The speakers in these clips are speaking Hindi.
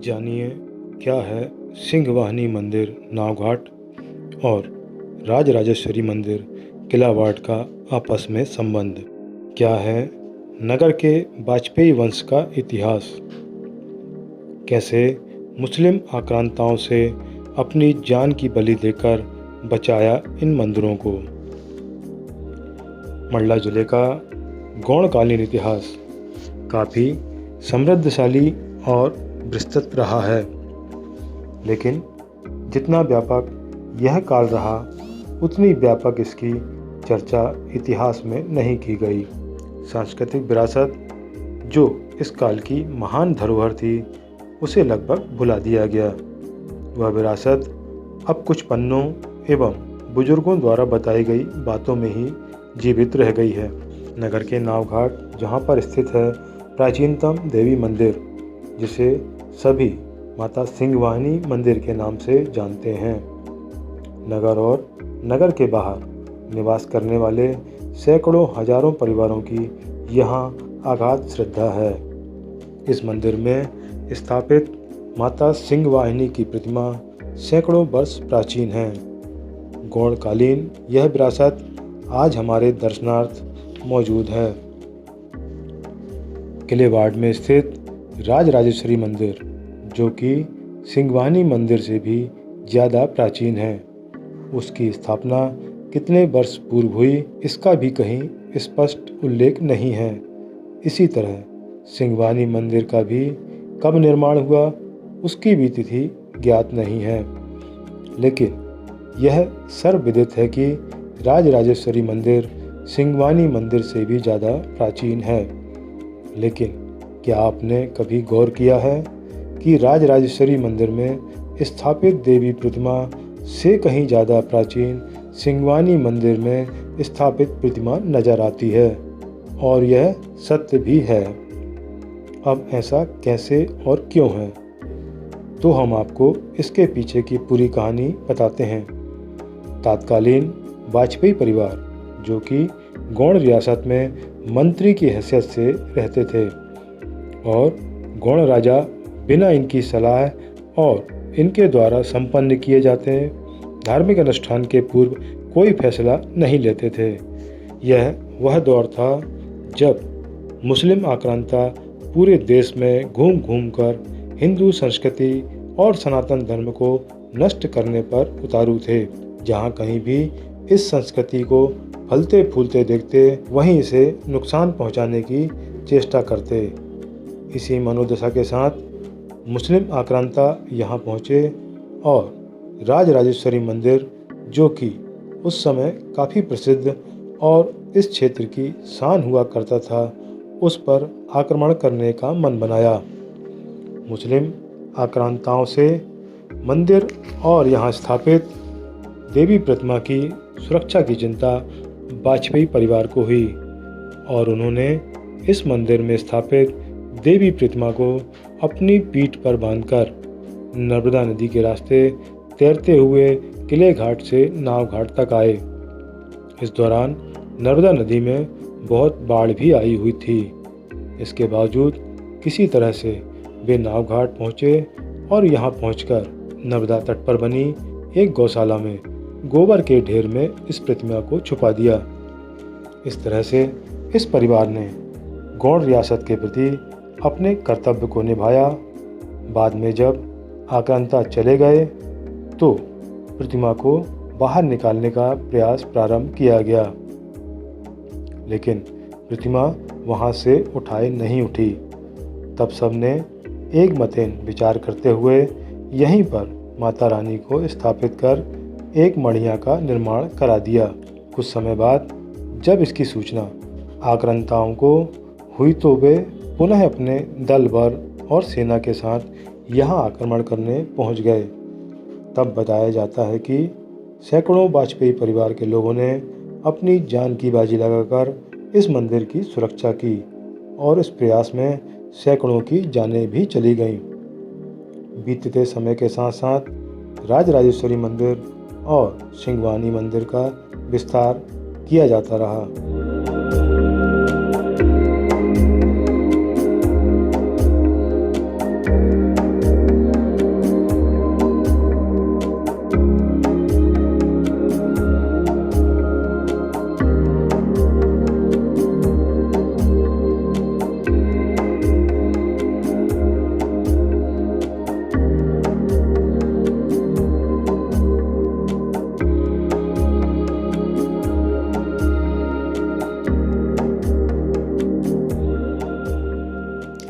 जानिए क्या है सिंहवाहिनी मंदिर नावघाट और राजराजेश्वरी मंदिर किलावाड़ का आपस में संबंध। क्या है नगर के वाजपेयी वंश का इतिहास। कैसे मुस्लिम आक्रांताओं से अपनी जान की बलि देकर बचाया इन मंदिरों को। मंडला जिले का गौड़कालीन इतिहास काफ़ी समृद्धशाली और विस्तृत रहा है, लेकिन जितना व्यापक यह काल रहा उतनी व्यापक इसकी चर्चा इतिहास में नहीं की गई। सांस्कृतिक विरासत जो इस काल की महान धरोहर थी उसे लगभग भुला दिया गया। वह विरासत अब कुछ पन्नों एवं बुजुर्गों द्वारा बताई गई बातों में ही जीवित रह गई है। नगर के नावघाट जहाँ पर स्थित है प्राचीनतम देवी मंदिर, जिसे सभी माता सिंहवाहिनी मंदिर के नाम से जानते हैं। नगर और नगर के बाहर निवास करने वाले सैकड़ों हजारों परिवारों की यहाँ अगाध श्रद्धा है। इस मंदिर में स्थापित माता सिंहवाहिनी की प्रतिमा सैकड़ों वर्ष प्राचीन है। गौड़कालीन यह विरासत आज हमारे दर्शनार्थ मौजूद है। किलेवाड़ में स्थित राजराजेश्वरी मंदिर, जो कि सिंहवाहिनी मंदिर से भी ज़्यादा प्राचीन है, उसकी स्थापना कितने वर्ष पूर्व हुई इसका भी कहीं स्पष्ट उल्लेख नहीं है। इसी तरह सिंहवाहिनी मंदिर का भी कब निर्माण हुआ उसकी भी तिथि ज्ञात नहीं है, लेकिन यह सर्वविदित है कि राजराजेश्वरी मंदिर सिंहवाहिनी मंदिर से भी ज़्यादा प्राचीन है। लेकिन क्या आपने कभी गौर किया है कि राजराजेश्वरी मंदिर में स्थापित देवी प्रतिमा से कहीं ज़्यादा प्राचीन सिंहवाहिनी मंदिर में स्थापित प्रतिमा नजर आती है, और यह सत्य भी है। अब ऐसा कैसे और क्यों है, तो हम आपको इसके पीछे की पूरी कहानी बताते हैं। तत्कालीन वाजपेयी परिवार, जो कि गौड़ रियासत में मंत्री की हैसियत से रहते थे, और गौड़ राजा बिना इनकी सलाह और इनके द्वारा संपन्न किए जाते धार्मिक अनुष्ठान के पूर्व कोई फैसला नहीं लेते थे। यह वह दौर था जब मुस्लिम आक्रांता पूरे देश में घूम घूम कर हिंदू संस्कृति और सनातन धर्म को नष्ट करने पर उतारू थे। जहाँ कहीं भी इस संस्कृति को फलते फूलते देखते वहीं इसे नुकसान पहुँचाने की चेष्टा करते। इसी मनोदशा के साथ मुस्लिम आक्रांता यहाँ पहुँचे और राजराजेश्वरी मंदिर, जो कि उस समय काफ़ी प्रसिद्ध और इस क्षेत्र की शान हुआ करता था, उस पर आक्रमण करने का मन बनाया। मुस्लिम आक्रांताओं से मंदिर और यहाँ स्थापित देवी प्रतिमा की सुरक्षा की चिंता वाजपेयी परिवार को हुई, और उन्होंने इस मंदिर में स्थापित देवी प्रतिमा को अपनी पीठ पर बांधकर नर्मदा नदी के रास्ते तैरते हुए किले घाट से नाव घाट तक आए। इस दौरान नर्मदा नदी में बहुत बाढ़ भी आई हुई थी। इसके बावजूद किसी तरह से वे नाव घाट पहुँचे और यहाँ पहुँचकर नर्मदा तट पर बनी एक गौशाला में गोबर के ढेर में इस प्रतिमा को छुपा दिया। इस तरह से इस परिवार ने गौड़ रियासत के प्रति अपने कर्तव्य को निभाया। बाद में जब आक्रांता चले गए तो प्रतिमा को बाहर निकालने का प्रयास प्रारंभ किया गया, लेकिन प्रतिमा वहां से उठाए नहीं उठी। तब सबने एक मतेन विचार करते हुए यहीं पर माता रानी को स्थापित कर एक मढ़िया का निर्माण करा दिया। कुछ समय बाद जब इसकी सूचना आक्रांताओं को हुई तो वे पुनः अपने दल बल और सेना के साथ यहाँ आक्रमण करने पहुँच गए। तब बताया जाता है कि सैकड़ों वाजपेयी परिवार के लोगों ने अपनी जान की बाजी लगाकर इस मंदिर की सुरक्षा की, और इस प्रयास में सैकड़ों की जानें भी चली गईं। बीतते समय के साथ साथ राजराजेश्वरी मंदिर और सिंहवाहिनी मंदिर का विस्तार किया जाता रहा।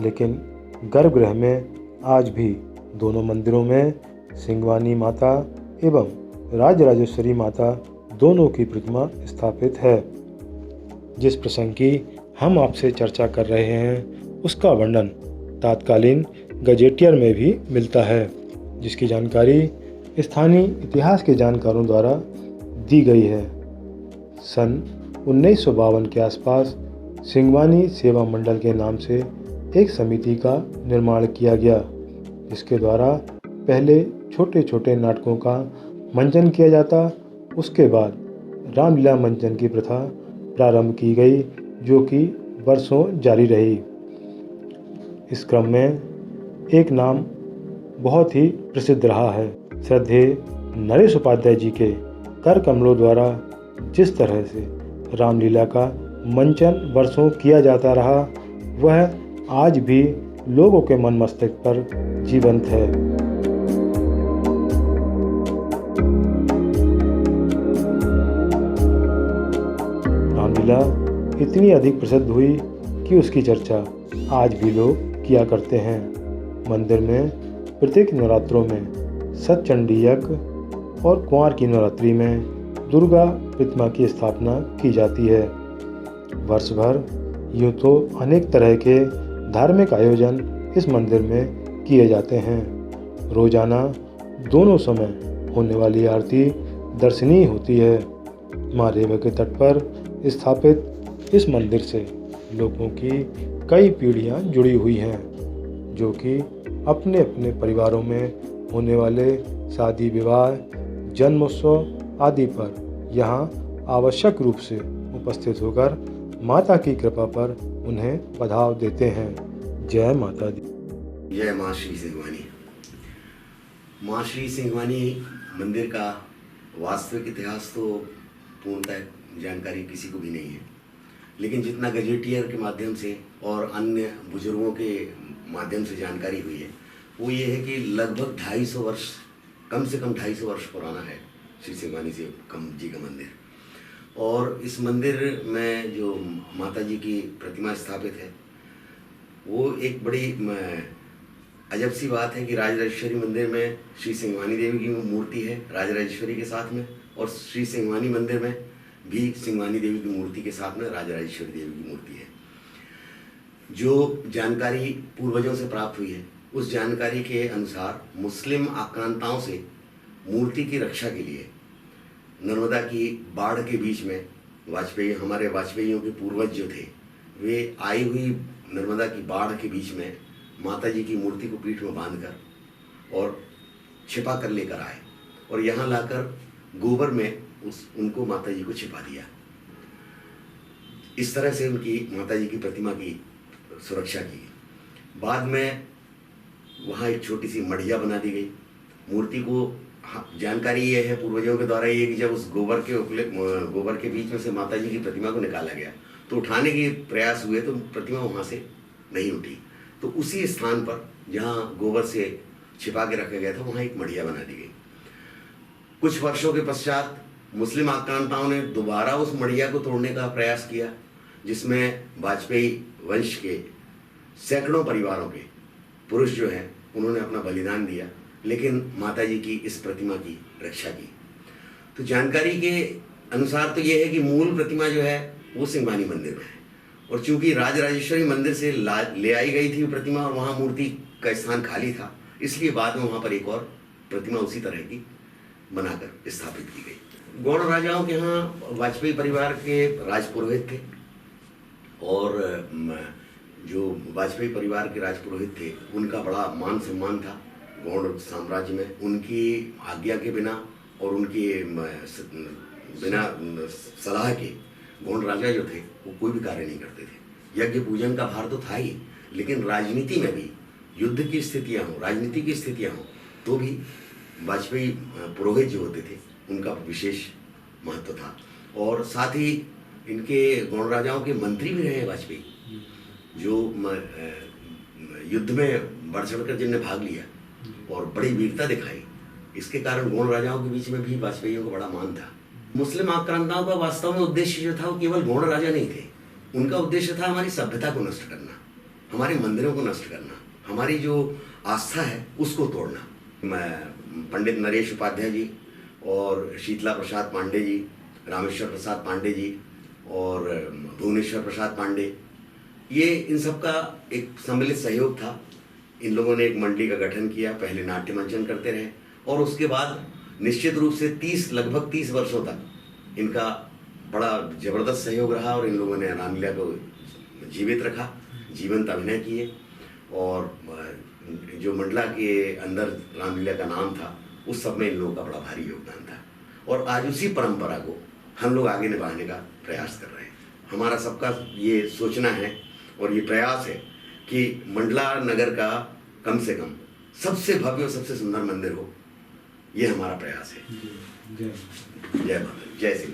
लेकिन गर्भगृह में आज भी दोनों मंदिरों में सिंगवानी माता एवं राजराजेश्वरी माता दोनों की प्रतिमा स्थापित है। जिस प्रसंग की हम आपसे चर्चा कर रहे हैं उसका वर्णन तात्कालीन गजेटियर में भी मिलता है, जिसकी जानकारी स्थानीय इतिहास के जानकारों द्वारा दी गई है। सन 1952 के आसपास सिंगवानी सेवा मंडल के नाम से एक समिति का निर्माण किया गया, जिसके द्वारा पहले छोटे छोटे नाटकों का मंचन किया जाता। उसके बाद रामलीला मंचन की प्रथा प्रारंभ की गई, जो कि वर्षों जारी रही। इस क्रम में एक नाम बहुत ही प्रसिद्ध रहा है। श्रद्धेय नरेश उपाध्याय जी के कर कमलों द्वारा जिस तरह से रामलीला का मंचन वर्षों किया जाता रहा, वह आज भी लोगों के मन मस्तिष्क पर जीवंत है। रामलीला इतनी अधिक प्रसिद्ध हुई कि उसकी चर्चा आज भी लोग किया करते हैं। मंदिर में प्रत्येक नवरात्रों में सतचंडी यज्ञ और कुंवार की नवरात्रि में दुर्गा प्रतिमा की स्थापना की जाती है। वर्ष भर यूँ तो अनेक तरह के धार्मिक आयोजन इस मंदिर में किए जाते हैं। रोजाना दोनों समय होने वाली आरती दर्शनीय होती है। माँ रेवा के तट पर स्थापित इस मंदिर से लोगों की कई पीढ़ियां जुड़ी हुई हैं, जो कि अपने अपने परिवारों में होने वाले शादी विवाह, जन्मोत्सव आदि पर यहाँ आवश्यक रूप से उपस्थित होकर माता की कृपा पर उन्हें बधाव देते हैं। जय माता दी। जय माँ श्री सिंगवानी। माँ श्री सिंगवानी मंदिर का वास्तविक इतिहास तो पूर्णतः जानकारी किसी को भी नहीं है, लेकिन जितना गजेटियर के माध्यम से और अन्य बुजुर्गों के माध्यम से जानकारी हुई है, वो ये है कि लगभग 250 वर्ष, कम से कम 250 वर्ष पुराना है श्री सिंगवानी से कम जी का मंदिर। और इस मंदिर में जो माता जी की प्रतिमा स्थापित है, वो एक बड़ी अजब सी बात है कि राजराजेश्वरी मंदिर में श्री सिंगवानी देवी की मूर्ति है राजराजेश्वरी के साथ में, और श्री सिंगवानी मंदिर में भी सिंगवानी देवी की मूर्ति के साथ में राजराजेश्वरी देवी की मूर्ति है। जो जानकारी पूर्वजों से प्राप्त हुई है, उस जानकारी के अनुसार मुस्लिम आक्रांताओं से मूर्ति की रक्षा के लिए नर्मदा की बाढ़ के बीच में हमारे वाजपेयियों के पूर्वज जो थे, वे आई हुई नर्मदा की बाढ़ के बीच में माता जी की मूर्ति को पीठ में बांधकर और छिपा कर लेकर आए, और यहाँ लाकर गोबर में उनको माता जी को छिपा दिया। इस तरह से उनकी माता जी की प्रतिमा की सुरक्षा की। बाद में वहाँ एक छोटी सी मढ़िया बना दी गई मूर्ति को। जानकारी ये है पूर्वजों के द्वारा ये कि जब उस गोबर के बीच में से माता जी की प्रतिमा को निकाला गया तो उठाने के प्रयास हुए तो प्रतिमा वहाँ से नहीं उठी, तो उसी स्थान पर जहाँ गोबर से छिपा के रखा गया था, वहाँ एक मढ़िया बना दी गई। कुछ वर्षों के पश्चात मुस्लिम आक्रांताओं ने दोबारा उस मढ़िया को तोड़ने का प्रयास किया, जिसमें वाजपेयी वंश के सैकड़ों परिवारों के पुरुष जो हैं उन्होंने अपना बलिदान दिया, लेकिन माता जी की इस प्रतिमा की रक्षा की। तो जानकारी के अनुसार तो ये है कि मूल प्रतिमा जो है वो सिंगवानी मंदिर में है, और चूंकि राजराजेश्वरी मंदिर से ले आई गई थी वो प्रतिमा और वहाँ मूर्ति का स्थान खाली था, इसलिए बाद में वहाँ पर एक और प्रतिमा उसी तरह की बनाकर स्थापित की गई। गौड़ राजाओं के यहाँ वाजपेयी परिवार के राजपुरोहित थे, और जो वाजपेयी परिवार के राजपुरोहित थे उनका बड़ा मान सम्मान था गौड़ साम्राज्य में। उनकी आज्ञा के बिना और उनके बिना सलाह के गौड़ राजा जो थे वो कोई भी कार्य नहीं करते थे। यज्ञ पूजन का भार तो था ही, लेकिन राजनीति में भी युद्ध की स्थितियाँ हों, राजनीति की स्थितियाँ हों, तो भी वाजपेयी पुरोहित जो होते थे उनका विशेष महत्व था। और साथ ही इनके गौड़ राजाओं के मंत्री भी रहे वाजपेयी, जो युद्ध में बढ़ चढ़ कर जिनने भाग लिया और बड़ी वीरता दिखाई, इसके कारण गौड़ राजाओं के बीच में भी वाजपेयियों को बड़ा मान था। मुस्लिम आक्रांताओं का वास्तव में उद्देश्य जो था वो केवल गौड़ राजा नहीं थे, उनका उद्देश्य था हमारी सभ्यता को नष्ट करना। हमारे मंदिरों को नष्ट करना, हमारी जो आस्था है उसको तोड़ना। मैं पंडित नरेश उपाध्याय जी और शीतला प्रसाद पांडे जी, रामेश्वर प्रसाद पांडे जी और भुवनेश्वर प्रसाद पांडे, ये इन सब का एक सम्मिलित सहयोग था। इन लोगों ने एक मंडली का गठन किया, पहले नाट्य मंचन करते रहे और उसके बाद निश्चित रूप से लगभग 30 वर्षों तक इनका बड़ा जबरदस्त सहयोग रहा और इन लोगों ने रामलीला को जीवित रखा, जीवंत अभिनय किए और जो मंडला के अंदर रामलीला का नाम था उस सब में इन लोगों का बड़ा भारी योगदान था और आज उसी परंपरा को हम लोग आगे निभाने का प्रयास कर रहे हैं। हमारा सबका ये सोचना है और ये प्रयास है कि मंडला नगर का कम से कम सबसे भव्य और सबसे सुंदर मंदिर हो, ये हमारा प्रयास है। जय माता, जय सिंह।